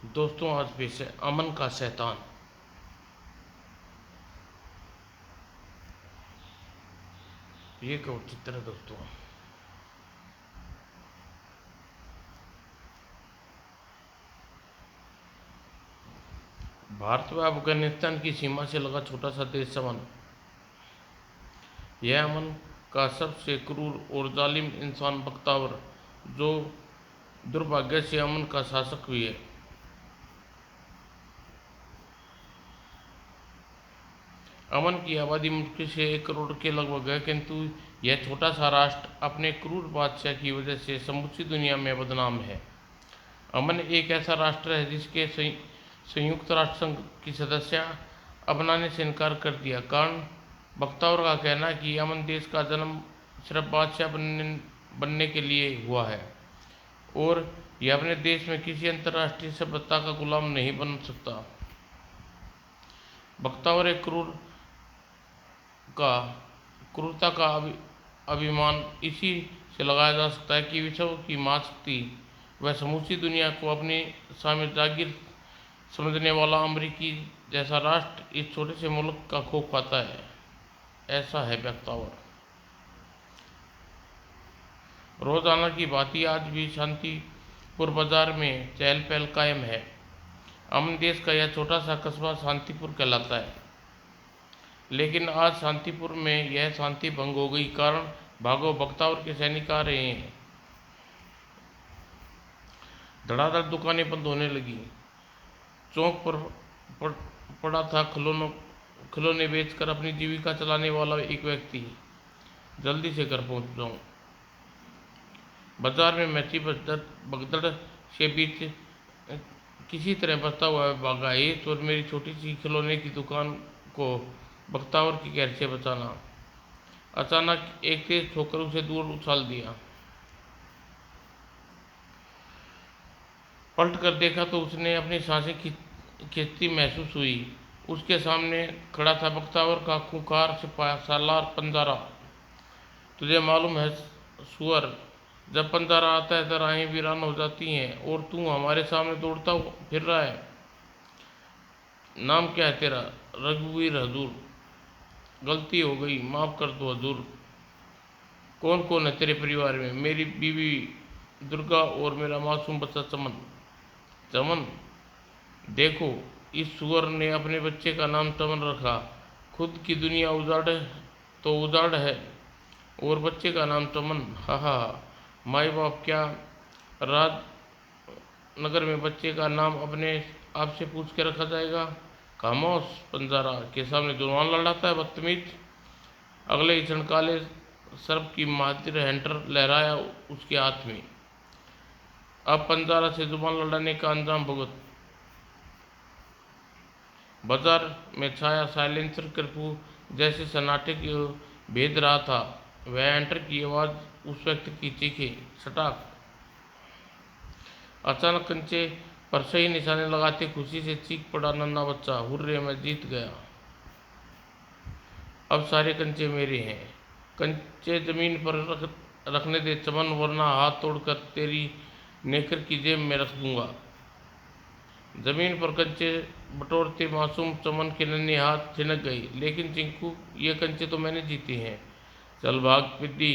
दोस्तों, आज पेश है अमन का शैतान। ये एक और चित्र है दोस्तों। भारत व अफगानिस्तान की सीमा से लगा छोटा सा देश अमन। यह अमन का सबसे क्रूर और जालिम इंसान बख्तावर, जो दुर्भाग्य से अमन का शासक भी है। अमन की आबादी मुश्किल से 1 करोड़ के लगभग है, किंतु यह छोटा सा राष्ट्र अपने क्रूर बादशाह की वजह से समूची दुनिया में बदनाम है। अमन एक ऐसा राष्ट्र है जिसके संयुक्त राष्ट्र संघ की सदस्य अपनाने से इनकार कर दिया। कारण बख्तावर का कहना है कि अमन देश का जन्म सिर्फ बादशाह बनने के लिए हुआ है और यह अपने देश में किसी अंतर्राष्ट्रीय सभ्यता का गुलाम नहीं बन सकता। बख्तावर एक क्रूरता का अभिमान इसी से लगाया जा सकता है कि विश्व की महाशक्ति वह समूची दुनिया को अपनी साम्राज्यगिर समझने वाला अमेरिकी जैसा राष्ट्र इस छोटे से मुल्क का खौफ खाता है। ऐसा है बख्तावर। रोजाना की भांति आज भी शांतिपुर बाजार में चहल पहल कायम है। अमन देश का यह छोटा सा कस्बा शांतिपुर कहलाता है, लेकिन आज शांतिपुर में यह शांति भंग हो गई। कारण भागो, बख्तावर के सैनिक आ रहे हैं। धड़ाधड़ दुकानें बंद होने लगी। चौक पर पड़ा था खिलौने बेचकर अपनी जीविका चलाने वाला एक व्यक्ति। जल्दी से घर पहुंच जाऊं। बाजार में मची भगदड़ के बीच किसी तरह बचता हुआ भागा। और मेरी छोटी सी खिलौने की दुकान को बख्तावर की कहर से बचाना। अचानक एक तेज ठोकर उसे दूर उछाल दिया। पलट कर देखा तो उसने अपनी सांसें खींचती महसूस हुई। उसके सामने खड़ा था बख्तावर का खूंखार सालार पंजारा। तुझे मालूम है सुअर, जब पंजारा आता है तो राहें वीरान हो जाती हैं, और तू हमारे सामने दौड़ता फिर रहा है। नाम क्या है तेरा? रघुवीर हजूर। गलती हो गई, माफ़ कर दो हजूर। कौन कौन है तेरे परिवार में? मेरी बीवी दुर्गा और मेरा मासूम बच्चा चमन। चमन? देखो, इस सुअर ने अपने बच्चे का नाम चमन रखा। खुद की दुनिया उजाड़ तो उजाड़ है, और बच्चे का नाम चमन। हा हा। माई बाप क्या राजनगर में बच्चे का नाम अपने आप से पूछ के रखा जाएगा? खामोश, पंजारा के सामने जुबान लड़ाता है बदतमीज। अगले ही क्षण काले सर्प की मातिर हैंटर लहराया उसके हाथ में। अब पंजारा से जुबान लड़ाने का अंजाम भुगत। बाजार में छाया साइलेंसर कर्फ्यू जैसे सन्नाटे की भेद रहा था। वह एंटर की आवाज़, उस व्यक्ति की चीखें, सटाक। अचानक कंचे पर सही निशाने लगाते खुशी से चीख पड़ा नन्हा बच्चा, हुर्रे, मैं जीत गया। अब सारे कंचे मेरे हैं। कंचे जमीन पर रखने दे चमन, वरना हाथ तोड़कर तेरी नेकर की जेब में रख दूंगा। जमीन पर कंचे बटोरते मासूम चमन के नन्हे हाथ छिनक गए। लेकिन चिंकू, ये कंचे तो मैंने जीते हैं। चल भाग पिद्दी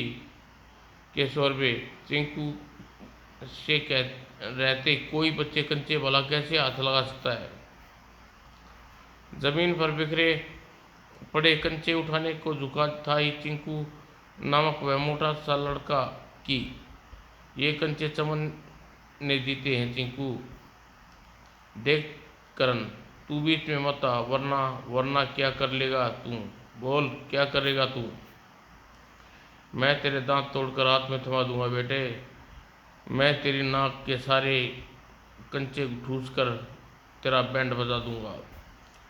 के शोरबे। चिंकू से कह रहते कोई बच्चे कंचे भला कैसे हाथ लगा सकता है? जमीन पर बिखरे पड़े कंचे उठाने को झुका था ही चिंकू नामक वह मोटा सा लड़का की। ये कंचे चमन ने जीते हैं चिंकू। देख करण, तू बीच में मत आ, वरना क्या कर लेगा तू? बोल, क्या करेगा तू? मैं तेरे दांत तोड़कर हाथ में थमा दूंगा बेटे। मैं तेरी नाक के सारे कंचे ठूस कर तेरा बैंड बजा दूंगा।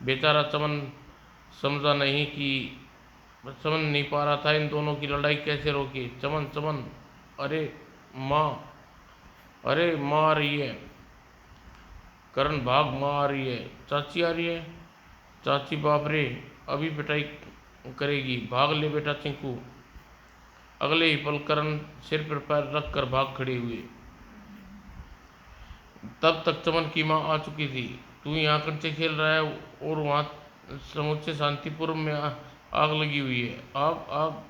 बेचारा चमन समझ नहीं पा रहा था इन दोनों की लड़ाई कैसे रोके। चमन, चमन, अरे माँ, अरे माँ आ रही है। करण, भाग, माँ आ रही है। चाची आ रही है। चाची, बाप रे, अभी पिटाई करेगी। भाग ले बेटा चिंकू। अगले ही पल करण सिर पर पैर रख कर भाग खड़े हुए। तब तक चमन की माँ आ चुकी थी। तू यहाँ कंचे खेल रहा है और वहाँ समूचे शांतिपुर में आग लगी हुई है। आग आग,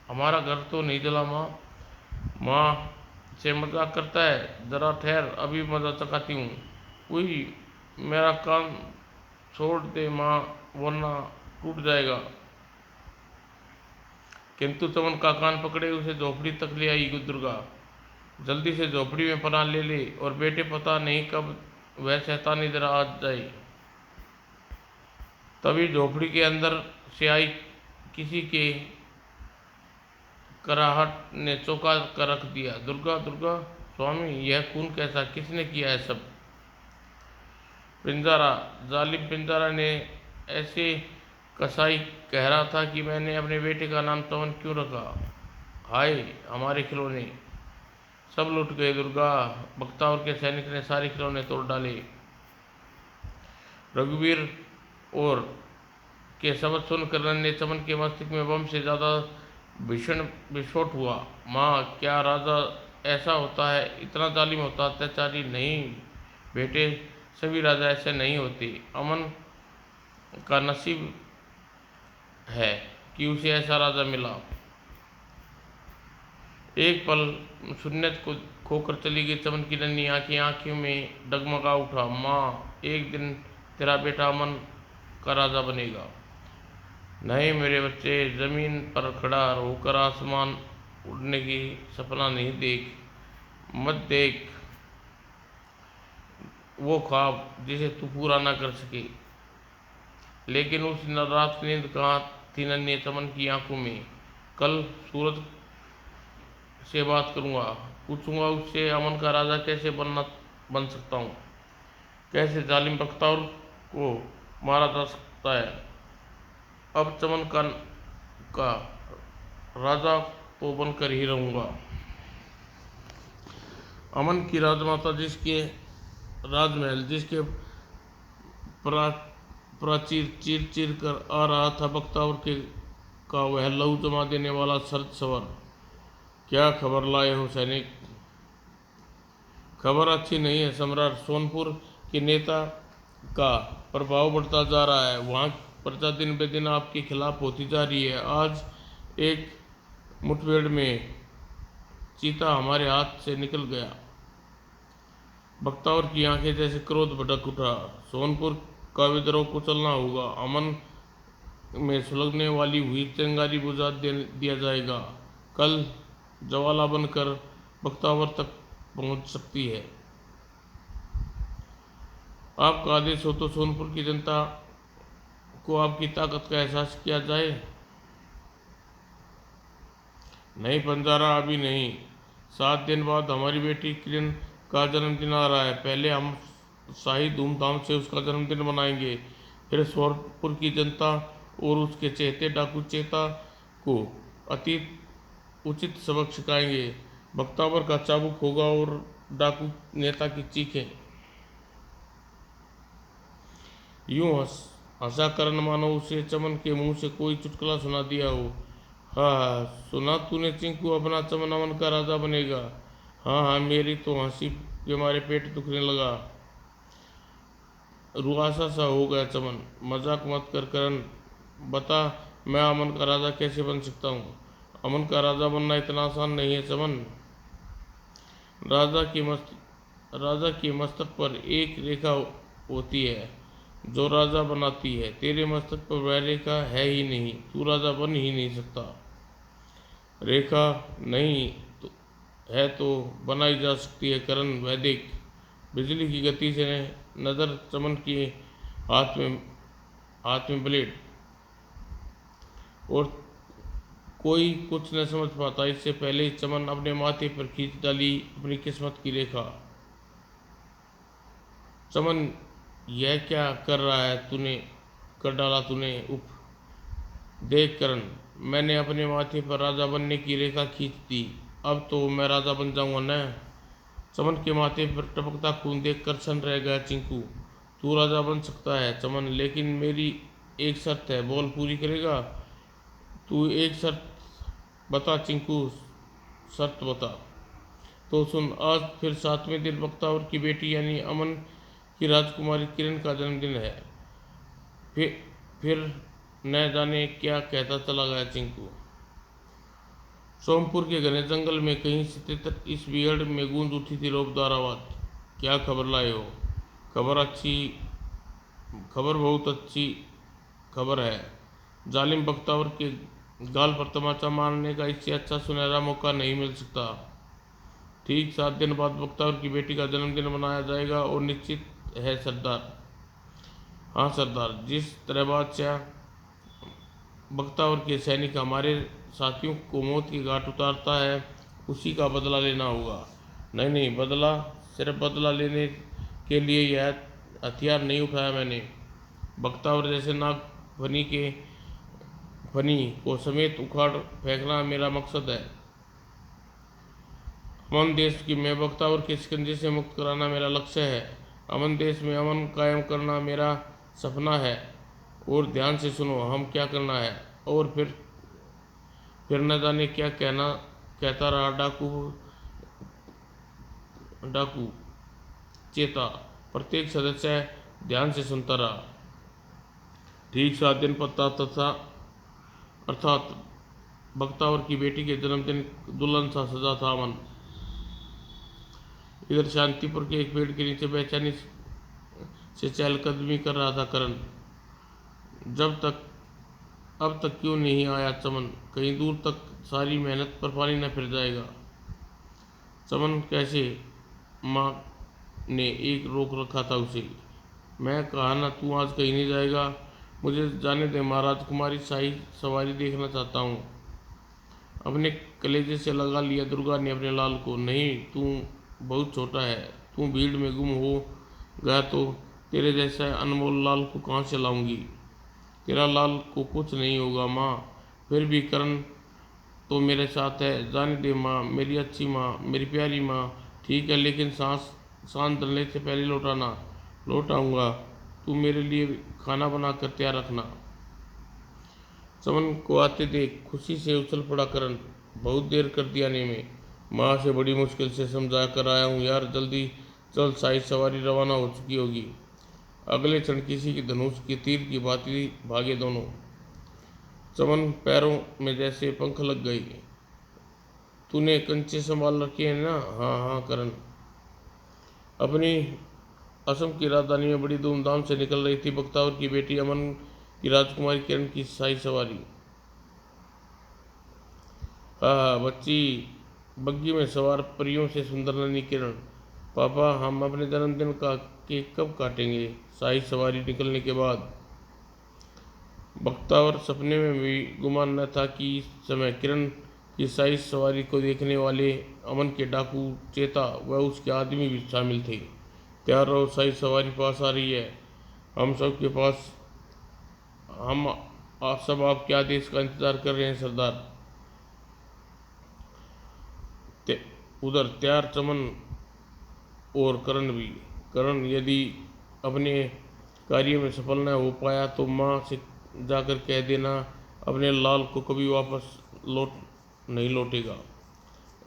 हमारा घर तो नहीं जला माँ। माँ से मजाक करता है, जरा ठहर, अभी मजा चखाती हूँ। कोई मेरा कान छोड़ दे माँ, वरना टूट जाएगा। किंतु चमन का कान पकड़े उसे झोपड़ी तक ले आई दुर्गा। जल्दी से झोपड़ी में पनाह ले ले, और बेटे पता नहीं कब वह शैतानी इधर आ जाए। तभी झोपड़ी के अंदर से आई किसी के कराहट ने चौंका कर रख दिया। दुर्गा दुर्गा स्वामी, यह खून कैसा, किसने किया है सब? पिंजारा, जालिम पिंजारा ने ऐसे कसाई कह रहा था कि मैंने अपने बेटे का नाम चमन क्यों रखा। हाय हमारे खिलौने सब लुट गए दुर्गा। बख्तावर के सैनिक ने सारे खिलौने तोड़ डाले। रघुवीर और के शब्द सुनकर नन्हे चमन के मस्तिष्क में बम से ज्यादा भीषण विस्फोट हुआ। माँ, क्या राजा ऐसा होता है, इतना जालिम होता, अत्याचारी? नहीं बेटे, सभी राजा ऐसे नहीं होते। अमन का नसीब है कि उसे ऐसा राजा मिला। एक पल शून्यत को खोकर चली गई चमन की नन्ही आंखों में डगमगा उठा। माँ, एक दिन तेरा बेटा अमन का राजा बनेगा। नहीं मेरे बच्चे, जमीन पर खड़ा होकर आसमान उड़ने की सपना नहीं देख, मत देख वो ख्वाब जिसे तू पूरा ना कर सके। लेकिन उस रात की नींद कहाँ थी नन्ही चमन की आंखों में। कल सूरज से बात करूंगा, पूछूंगा उससे अमन का राजा कैसे बन सकता हूँ, कैसे जालिम बख्तावर को मारा जा सकता है। अब चमन का राजा तो बनकर ही रहूंगा। अमन की राजमाता जिसके राजमहल, जिसके प्राचीर चीर चीर कर आ रहा था बख्तावर के का वह लहू जमा देने वाला शरद सवर। क्या खबर लाए हो सैनिक? खबर अच्छी नहीं है सम्राट। सोनपुर के नेता का प्रभाव बढ़ता जा रहा है। वहाँ प्रजा दिन बे दिन आपके खिलाफ होती जा रही है। आज एक मुठभेड़ में चीता हमारे हाथ से निकल गया। बख्तावर की आंखें जैसे क्रोध भड़क उठा। सोनपुर का विद्रोह कुचलना होगा। अमन में सुलगने वाली हुई चिंगारी बुझा दिया जाएगा। कल ज्वाला बनकर बख्तावर तक पहुंच सकती है। आपका आदेश हो तो सोनपुर की जनता को आपकी ताकत का एहसास किया जाए। नहीं पंजारा, अभी नहीं। 7 दिन बाद हमारी बेटी किरण का जन्मदिन आ रहा है। पहले हम शाही धूमधाम से उसका जन्मदिन मनाएंगे, फिर सोनपुर की जनता और उसके चहेते डाकू चेता को अतीत उचित सबक सिखाएंगे। बख्तावर का चाबुक होगा और डाकू नेता की चीखें। यूं हंसा करण मानो उसे चमन के मुंह से कोई चुटकुला सुना दिया हो। हाँ सुना तूने चिंकू, अपना चमन अमन का राजा बनेगा। हाँ हाँ, मेरी तो हंसी के मारे पेट दुखने लगा। रुआसा सा हो गया चमन। मजाक मत कर करण, बता मैं अमन का राजा कैसे बन सकता हूँ? अमन का राजा बनना इतना आसान नहीं है चमन। राजा की मस्तक पर एक रेखा होती है जो राजा बनाती है। तेरे मस्तक पर वह रेखा है ही नहीं, तू राजा बन ही नहीं सकता। रेखा नहीं तो है तो बनाई जा सकती है करण। वह देख, बिजली की गति से नजर चमन के हाथ में ब्लेड, और कोई कुछ न समझ पाता। इससे पहले ही चमन अपने माथे पर खींच डाली अपनी किस्मत की रेखा। चमन, यह क्या कर रहा है तूने, कर डाला तूने। उफ, देख करण, मैंने अपने माथे पर राजा बनने की रेखा खींच दी। अब तो मैं राजा बन जाऊंगा न। चमन के माथे पर टपकता खून देखकर सन रह गया चिंकू। तू राजा बन सकता है चमन, लेकिन मेरी एक शर्त है। बोल, पूरी करेगा? तू एक शर्त बता चिंकू, शर्त बता। तो सुन, आज फिर 7वें दिन बख्तावर की बेटी यानी अमन की राजकुमारी किरण का जन्मदिन है। फिर न जाने क्या कहता चला गया चिंकू। सोमपुर के घने जंगल में कहीं से तक इस भीड़ में गूंज उठी थी रौबदार आवाज। क्या खबर लाए हो? खबर बहुत अच्छी खबर है। जालिम बख्तावर के गाल पर तमाचा मारने का इससे अच्छा सुनहरा मौका नहीं मिल सकता। ठीक 7 दिन बाद बख्तावर की बेटी का जन्मदिन मनाया जाएगा और निश्चित है सरदार। हाँ सरदार, जिस तरह बादशाह बख्तावर के सैनिक हमारे साथियों को मौत की घाट उतारता है, उसी का बदला लेना होगा। नहीं नहीं, बदला सिर्फ बदला लेने के लिए यह हथियार नहीं उठाया मैंने। बख्तावर जैसे नाग फनी को समेत उखाड़ फेंकना मेरा मकसद है। अमन देश की मैं बख्तावर के शिकंजे से मुक्त कराना मेरा लक्ष्य है। अमन देश में अमन कायम करना मेरा सपना है। और ध्यान से सुनो, हम क्या करना है। और फिर न जाने क्या कहता रहा डाकू चेता। प्रत्येक सदस्य ध्यान से सुनता रहा। ठीक 7 दिन पता तथा अर्थात बख्तावर की बेटी के जन्मदिन दुल्हन सा सजा था अमन। इधर शांतिपुर के एक पेड़ के नीचे बेचैनी से चहलकदमी कर रहा था करण। अब तक क्यों नहीं आया चमन? कहीं दूर तक सारी मेहनत पर पानी न फिर जाएगा। चमन कैसे? माँ ने एक रोक रखा था उसे। मैं कहा ना, तू आज कहीं नहीं जाएगा। मुझे जाने दे, महाराज कुमारी शाही सवारी देखना चाहता हूँ। अपने कलेजे से लगा लिया दुर्गा ने अपने लाल को। नहीं, तू बहुत छोटा है। तू भीड़ में गुम हो गया तो तेरे जैसा अनमोल लाल को कहाँ से लाऊंगी? तेरा लाल को कुछ नहीं होगा माँ। फिर भी करण तो मेरे साथ है। जाने दे माँ, मेरी अच्छी माँ, मेरी प्यारी माँ। ठीक है, लेकिन सांस डलने से पहले लौटाना। लौट आऊँगा। तू मेरे लिए खाना बना कर तैयार रखना। चमन को आते देख खुशी से उछल पड़ा करण। बहुत देर कर दिया ने में। माँ से बड़ी मुश्किल से समझा कर आया हूँ यार, जल्दी चल, शाही सवारी रवाना हो चुकी होगी। अगले क्षण किसी की धनुष की तीर की भांति भागे दोनों। चमन पैरों में जैसे पंख लग गई। तूने कंचे संभाल रखे हैं ना? हाँ हाँ करण। अपनी असम की राजधानी में बड़ी धूमधाम से निकल रही थी बख्तावर की बेटी अमन की राजकुमारी किरण की शाही सवारी। हाँ बच्ची बग्गी में सवार परियों से सुंदर नन्ही किरण। पापा, हम अपने जन्मदिन का केक कब काटेंगे? शाही सवारी निकलने के बाद। बख्तावर सपने में भी गुमान न था कि इस समय किरण की शाही सवारी को देखने वाले अमन के डाकू चेता व उसके आदमी भी शामिल थे। तैयार रहो, शाही सवारी पास आ रही है। हम सब आपके आदेश का इंतजार कर रहे हैं सरदार। उधर तैयार चमन और करण भी। करण यदि अपने कार्य में सफल न हो पाया तो माँ से जाकर कह देना अपने लाल को कभी वापस नहीं लौटेगा।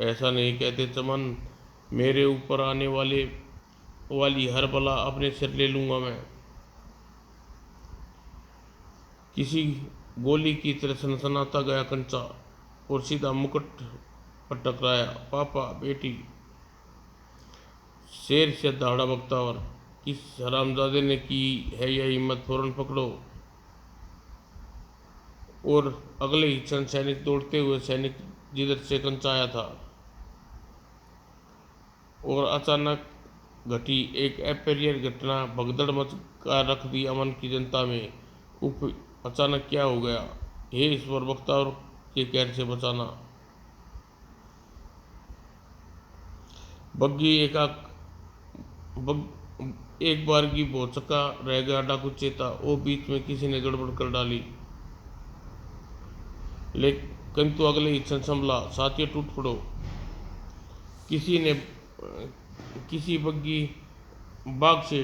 ऐसा नहीं कहते चमन, मेरे ऊपर आने वाली हर बला अपने सिर ले लूँगा मैं। किसी गोली की तरह सनसनाता गया कंचा और सीधा मुकुट पर टकराया। पापा बेटी, शेर से दहाड़ा बख्तावर। किस हरामजादे ने की है यह हिम्मत? फौरन पकड़ो। और अगले ही क्षण सैनिक जिधर से कंचा आया था और अचानक घटी एक अप्रिय घटना भगदड़ मचा रख दी अमन की जनता में। उफ, अचानक क्या हो गया? हे ईश्वर, बख्तावर के कहर से बचाना। बग्गी एक बार की भौचक्का रह गया डाकू चेता। ओ बीच में किसी ने गड़बड़ कर डाली। लेकिन तो अगले ही क्षण संभला। साथियों टूट पड़ो। किसी बग्गी बाग से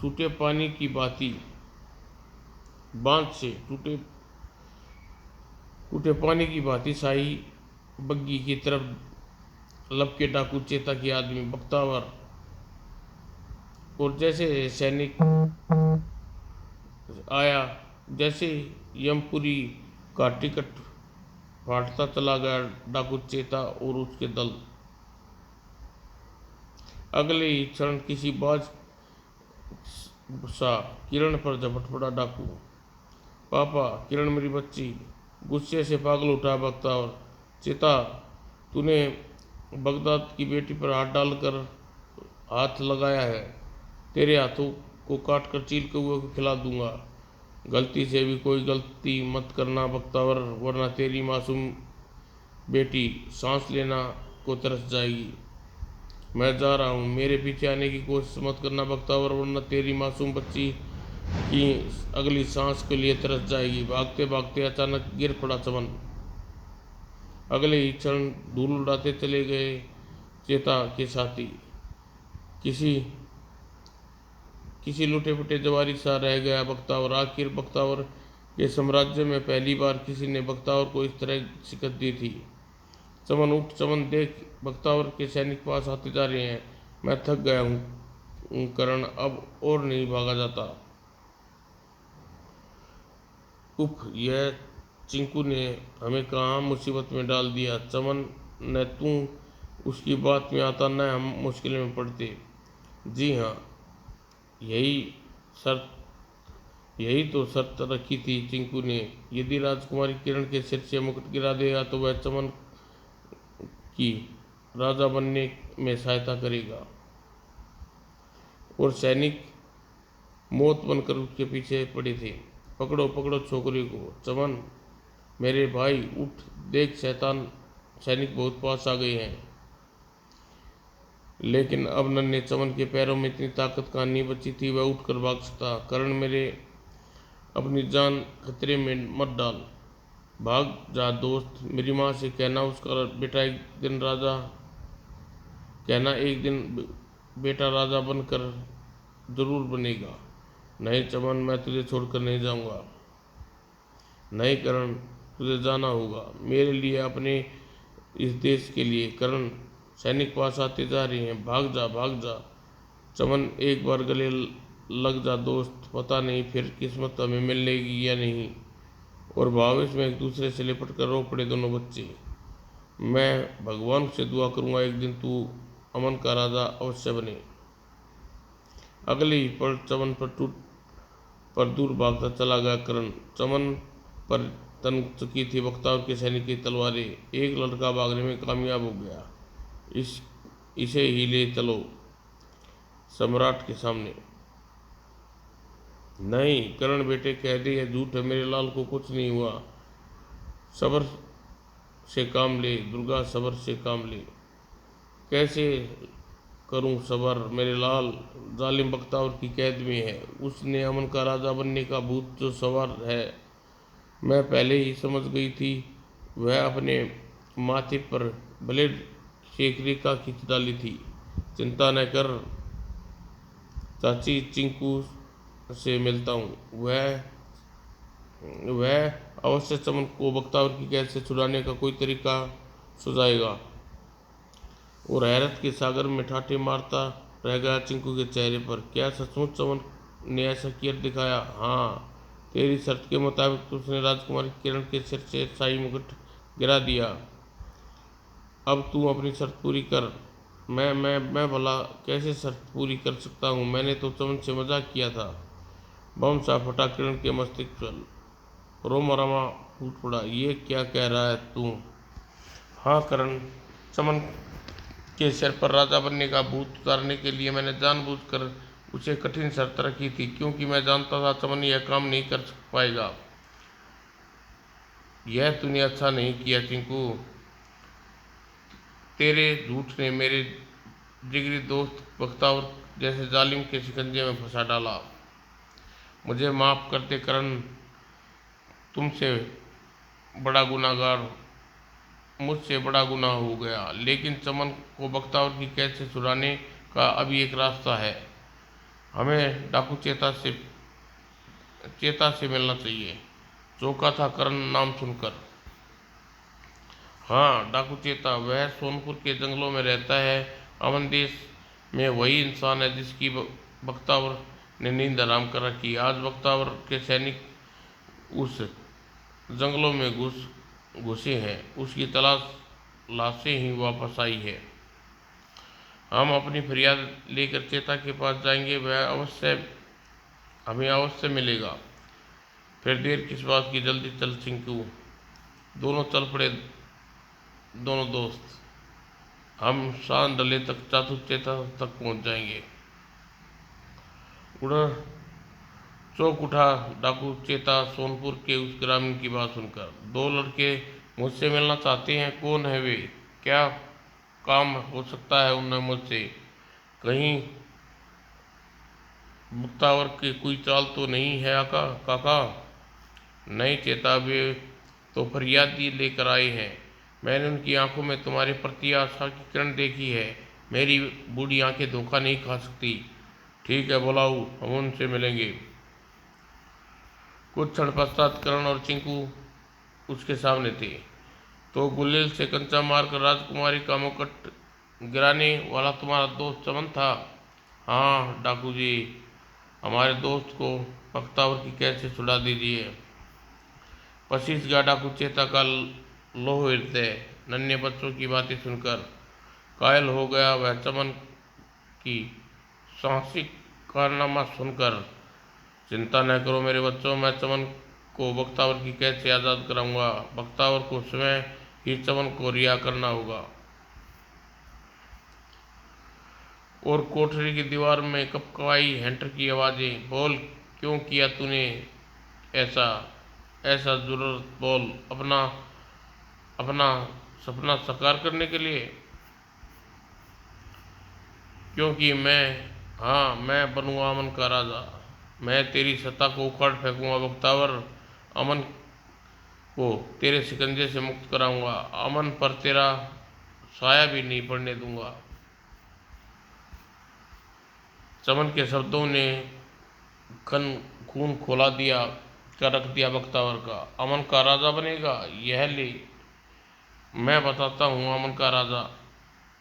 छूटे पानी की भांति बांध से टूटे पानी की भांति शाही बग्गी की तरफ लपके डाकू चेता की आदमी बख्तावर, और जैसे सैनिक आया, जैसे यमपुरी का टिकट फाटता चला गया डाकू चेता और उसके दल। अगले ही क्षण किसी बाज सा किरण पर झपट पड़ा डाकू। पापा, किरण मेरी बच्ची, गुस्से से पागल उठा बख्तावर। चेता, तूने बगदाद की बेटी पर हाथ लगाया है, तेरे हाथों को काट कर चील कौए को खिला दूंगा। गलती से भी कोई गलती मत करना बख्तावर, वरना तेरी मासूम बेटी सांस लेना को तरस जाएगी। मैं जा रहा हूँ, मेरे पीछे आने की कोशिश मत करना बख्तावर, वरना तेरी मासूम बच्ची की अगली सांस के लिए तरस जाएगी। भागते भागते अचानक गिर पड़ा चमन। अगले ही क्षण धूल उड़ाते चले गए चेता के साथी। किसी किसी लुटे पुटे जवारी सा रह गया बख्तावर। आखिर बख्तावर के साम्राज्य में पहली बार किसी ने बख्तावर को इस तरह शिकस्त दी थी। चमन उठ, चमन देख, बख्तावर के सैनिक पास आते जा रहे हैं। मैं थक गया हूँ करण, अब और नहीं भागा जाता। उफ, यह चिंकू ने हमें कहाँ मुसीबत में डाल दिया। चमन, न तू उसकी बात में आता न हम मुश्किल में पड़ते। जी हाँ, यही शर्त यही तो शर्त रखी थी चिंकू ने। यदि राजकुमारी किरण के सिर से मुकुट गिरा देगा तो वह चमन की राजा बनने में सहायता करेगा। और सैनिक मौत बनकर उसके पीछे पड़े थे। पकड़ो पकड़ो छोकरी को। चमन, मेरे भाई उठ, देख शैतान सैनिक बहुत पास आ गए हैं। लेकिन अब नन्हे चमन के पैरों में इतनी ताकत कहाँ नहीं बची थी, वह उठकर भाग सकता। करण, मेरे अपनी जान खतरे में मत डाल। भाग जा दोस्त। मेरी माँ से कहना उसका बेटा एक दिन बेटा राजा बनकर जरूर बनेगा। नहीं चमन, मैं तुझे छोड़कर नहीं जाऊंगा। नहीं करण, तुझे जाना होगा, मेरे लिए, अपने इस देश के लिए। करण, सैनिक पास आते जा रहे हैं, भाग जा भाग जा। चमन, एक बार गले लग जा दोस्त, पता नहीं फिर किस्मत हमें मिलेगी या नहीं। और भावेश में एक दूसरे से लिपट कर रो पड़े दोनों बच्चे। मैं भगवान से दुआ करूंगा एक दिन तू अमन का राजा अवश्य बने। अगले ही पल चमन पर दूर भागता चला गया करण। चमन पर तन चुकी थी बख्तावर के सैनिक की तलवारें। एक लड़का भागने में कामयाब हो गया। इसे ही ले चलो सम्राट के सामने। नहीं करण बेटे, कह दे यह झूठ है, मेरे लाल को कुछ नहीं हुआ। सब्र से काम ले दुर्गा, सब्र से काम ले। कैसे करूं सब्र मेरे लाल, जालिम बख्तावर की कैद में है। उसने अमन का राजा बनने का भूत जो सवार है, मैं पहले ही समझ गई थी। वह अपने माथे पर ब्लेड से एक रेखा खींच डाली थी। चिंता न कर चाची, चिंकू से मिलता हूँ, वह अवश्य चमन को बख्तावर की कैद से छुड़ाने का कोई तरीका सुझाएगा। और हैरत के सागर में ठाठे मारता रह गया चिंकू के चेहरे पर। क्या सचमुच चमन ने ऐसा किया दिखाया? हाँ, तेरी शर्त के मुताबिक उसने राजकुमारी किरण के सिर से शाही मुकुट गिरा दिया। अब तू अपनी शर्त पूरी कर। मैं भला कैसे शर्त पूरी कर सकता हूँ? मैंने तो चमन से मजाक किया था। बम सा फटा किरण के मस्तिष्क पर। रोमा रामा फूट पड़ा। ये क्या कह रहा है तू? हाँ करण, चमन के सिर पर राजा बनने का भूत उतारने के लिए मैंने जानबूझकर उसे कठिन शर्त रखी थी, क्योंकि मैं जानता था चमन यह काम नहीं कर पाएगा। यह तूने अच्छा नहीं किया चिंकू। तेरे झूठ ने मेरे जिगरी दोस्त बख्तावर जैसे जालिम के शिकंजे में फंसा डाला। मुझे माफ कर दे करण, तुमसे बड़ा गुनाहगार मुझसे बड़ा गुनाह हो गया। लेकिन चमन को बख्तावर की कैद से छुड़ाने का अभी एक रास्ता है। हमें डाकू चेता से मिलना चाहिए। चौंका था करण नाम सुनकर। हाँ डाकू चेता, वह सोनपुर के जंगलों में रहता है। अमन देश में वही इंसान है जिसकी बख्तावर ने नींद हराम कर रखी। आज बख्तावर के सैनिक उस जंगलों में घुसे हैं। उसकी तलाश लाशें ही वापस आई है। हम अपनी फरियाद लेकर चेता के पास जाएंगे, वह हमें अवश्य मिलेगा। फिर देर किस बात की, जल्दी चल चिंकू। दोनों चल पड़े, दोनों दोस्त। हम शान डले तक चातु चेता तक पहुंच जाएंगे। उड़ा चौक उठा डाकू चेता सोनपुर के उस ग्रामीण की बात सुनकर। दो लड़के मुझसे मिलना चाहते हैं, कौन है वे? क्या काम हो सकता है उन्हें मुझसे? कहीं मुक्तावर की कोई चाल तो नहीं है आका काका? नहीं चेता, वे तो फरियाद ही लेकर आए हैं। मैंने उनकी आंखों में तुम्हारे प्रति आशा की किरण देखी है। मेरी बूढ़ी आंखें धोखा नहीं खा सकती। ठीक है, बुलाओ, हम उनसे मिलेंगे। कुछ क्षण पश्चात करण और चिंकू उसके सामने थे। तो गुलेल से कंचा मारकर राजकुमारी का मुकुट गिराने वाला तुम्हारा दोस्त चमन था? हाँ डाकू जी, हमारे दोस्त को बख्तावर की कैद से छुड़ा दीजिए। पसीज गया डाकू चेता का लोह हृदय। नन्हे बच्चों की बातें सुनकर कायल हो गया वह। चमन की साहसिक कारनामा सुनकर। चिंता न करो मेरे बच्चों, मैं चमन को बख्तावर की कैद से आज़ाद कराऊंगा। बख्तावर को स्वयं ही चमन को रिहा करना होगा। और कोठरी की दीवार में कपकवाई हैंटर की आवाज़ें। बोल, क्यों किया तूने ऐसा? ऐसा जरूरत बोल, अपना अपना सपना साकार करने के लिए? क्योंकि मैं बनूंगा अमन का राजा। मैं तेरी सत्ता को उखाड़ फेंकूंगा बख्तावर। अमन को तेरे शिकंजे से मुक्त कराऊंगा। अमन पर तेरा साया भी नहीं पड़ने दूंगा। चमन के शब्दों ने खून खोला दिया कर रख दिया बख्तावर का। अमन का राजा बनेगा? यह ले, मैं बताता हूँ अमन का राजा,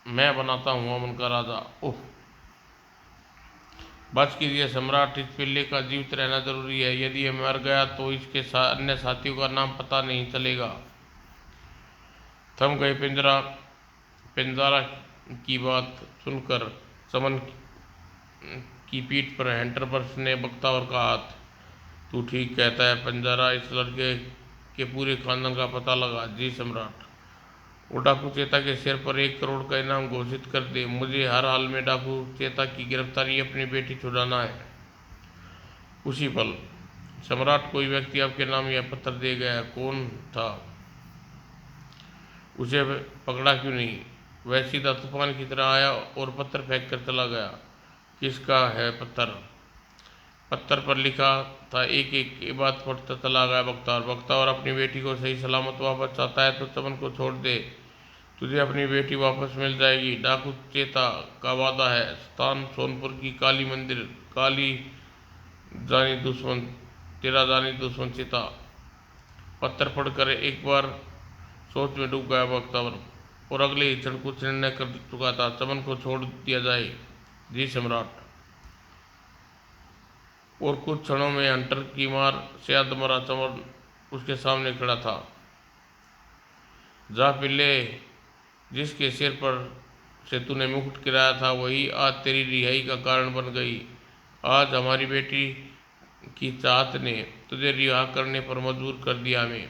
मैं बनाता हूँ अमन का राजा। ओह, बच कीजिए सम्राट, इस पिल्ले का जीवित रहना जरूरी है। यदि यह मर गया तो इसके अन्य साथियों का नाम पता नहीं चलेगा। थम गए पिंजरा की बात सुनकर चमन की पीठ पर हैंटर बर्स ने बख्तावर का हाथ। तू ठीक कहता है पिंजरा, इस लड़के के पूरे खानदान का पता लगा। जी सम्राट। वो डाकू चेता के सिर पर 1 करोड़ का इनाम घोषित कर दे। मुझे हर हाल में डाकू चेता की गिरफ्तारी, अपनी बेटी छुड़ाना है। उसी पल सम्राट, कोई व्यक्ति आपके नाम यह पत्र दे गया। कौन था? उसे पकड़ा क्यों नहीं? वह सीधा तूफान की तरह आया और पत्थर फेंक कर चला गया। किसका है पत्थर? पत्थर पर लिखा था। एक एक बात पढ़ता चला गया बख्तावर अपनी बेटी को सही सलामत वापस चाहता है तो चमन को छोड़ दे। तुझे अपनी बेटी वापस मिल जाएगी। डाकू चेता का वादा है। स्थान सोनपुर की काली मंदिर। काली जानी दुश्मन, तेरा जानी दुश्मन चेता। पत्थर पढ़कर एक बार सोच में डूब गया बख्तावर और अगले ही क्षण कुछ निर्णय कर चुका था। चमन को छोड़ दिया जाए। जी सम्राट। और कुछ क्षणों में हंटर की मार से अधमरा चमन उसके सामने खड़ा था। जा पिल्ले, जिसके सिर पर से तूने मुकुट गिराया था वही आज तेरी रिहाई का कारण बन गई। आज हमारी बेटी की चाहत ने तुझे रिहा करने पर मजबूर कर दिया हमें।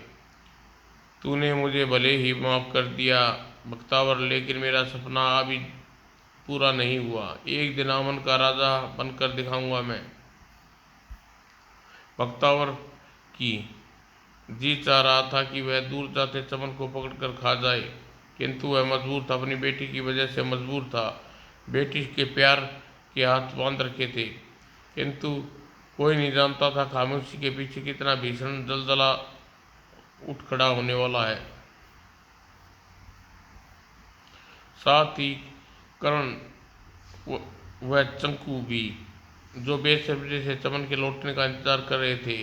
तूने मुझे भले ही माफ कर दिया बख्तावर, लेकिन मेरा सपना अभी पूरा नहीं हुआ। एक दिन अमन का राजा बनकर दिखाऊंगा मैं। बख्तावर की जी चाह रहा था कि वह दूर जाते चमन को पकड़कर खा जाए, किंतु वह मजबूर था, अपनी बेटी की वजह से मजबूर था। बेटी के प्यार के हाथ बांध रखे थे, किंतु कोई नहीं जानता था खामोशी के पीछे कितना भीषण जलजला उठ खड़ा होने वाला है। साथ ही करण वह चंकू भी, जो बेसब्री से चमन के लौटने का इंतजार कर रहे थे।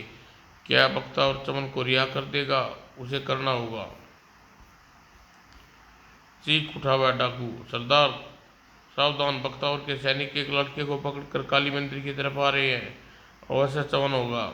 क्या बख्तावर चमन को रिहा कर देगा? उसे करना होगा। चीख उठा वह डाकू। सरदार सावधान, बख्तावर के सैनिक एक लड़के को पकड़कर काली मंदिर की तरफ आ रहे हैं, अवश्य चवन होगा।